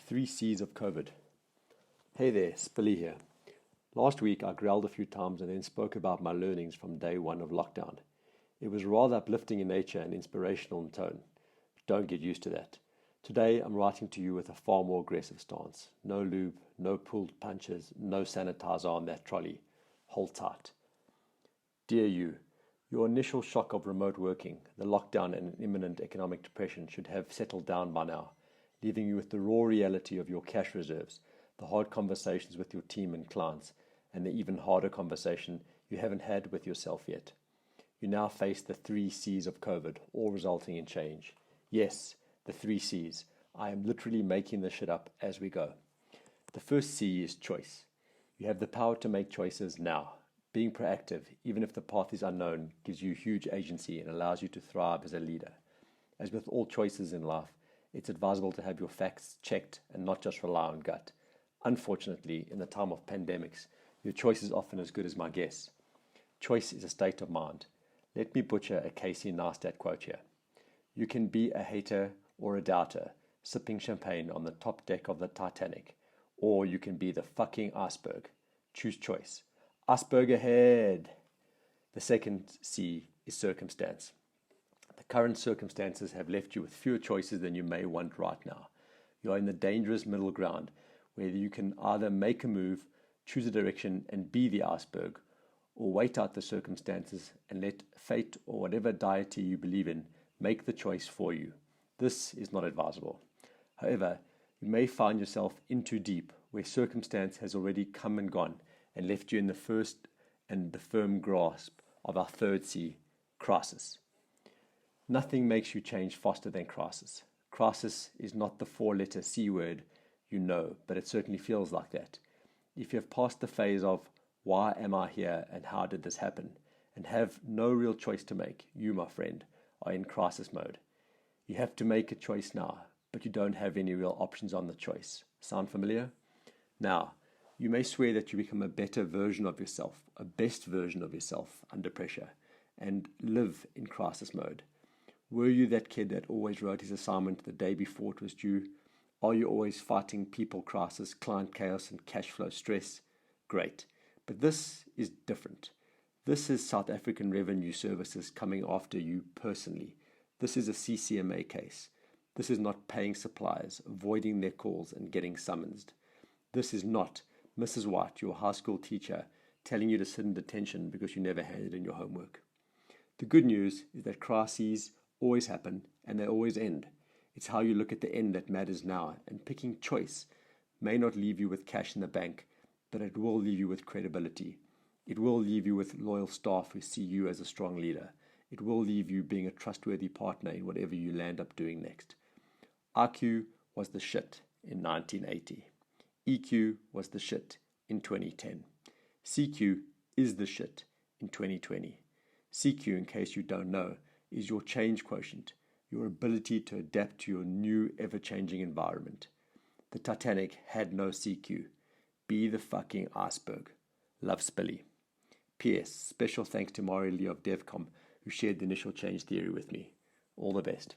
Three C's of COVID. Hey there, Spilly here. Last week I growled a few times and then spoke about my learnings from day one of lockdown. It was rather uplifting in nature and inspirational in tone. Don't get used to that. Today I'm writing to you with a far more aggressive stance. No lube, no pulled punches, no sanitizer on that trolley. Hold tight. Dear you, your initial shock of remote working, the lockdown and an imminent economic depression should have settled down by now, leaving you with the raw reality of your cash reserves, the hard conversations with your team and clients, and the even harder conversation you haven't had with yourself yet. You now face the three C's of COVID, all resulting in change. Yes, the three C's. I am literally making this shit up as we go. The first C is choice. You have the power to make choices now. Being proactive, even if the path is unknown, gives you huge agency and allows you to thrive as a leader. As with all choices in life, it's advisable to have your facts checked and not just rely on gut. Unfortunately, in the time of pandemics, your choice is often as good as my guess. Choice is a state of mind. Let me butcher a Casey Neistat quote here. You can be a hater or a doubter, sipping champagne on the top deck of the Titanic, or you can be the fucking iceberg. Choose choice. Iceberg ahead. The second C is circumstance. The current circumstances have left you with fewer choices than you may want right now. You are in the dangerous middle ground where you can either make a move, choose a direction, and be the iceberg, or wait out the circumstances and let fate or whatever deity you believe in make the choice for you. This is not advisable. However, you may find yourself in too deep where circumstance has already come and gone and left you in the first and the firm grasp of our third C, crisis. Nothing makes you change faster than crisis. Crisis is not the four-letter C word you know, but it certainly feels like that. If you have passed the phase of why am I here and how did this happen, and have no real choice to make, you, my friend, are in crisis mode. You have to make a choice now, but you don't have any real options on the choice. Sound familiar? Now, you may swear that you become a better version of yourself, a best version of yourself under pressure, and live in crisis mode. Were you that kid that always wrote his assignment the day before it was due? Are you always fighting people crisis, client chaos, and cash flow stress? Great. But this is different. This is South African Revenue Services coming after you personally. This is a CCMA case. This is not paying suppliers, avoiding their calls, and getting summoned. This is not Mrs. White, your high school teacher, telling you to sit in detention because you never handed in your homework. The good news is that crises always happen and they always end. It's how you look at the end that matters now, and picking choice may not leave you with cash in the bank, but it will leave you with credibility. It will leave you with loyal staff who see you as a strong leader. It will leave you being a trustworthy partner in whatever you land up doing next. IQ was the shit in 1980. EQ was the shit in 2010. CQ is the shit in 2020. CQ, in case you don't know, is your change quotient, your ability to adapt to your new ever-changing environment. The Titanic had no CQ. Be the fucking iceberg. Love, Spilly. P.S. Special thanks to Mario Lee of DevCom, who shared the initial change theory with me. All the best.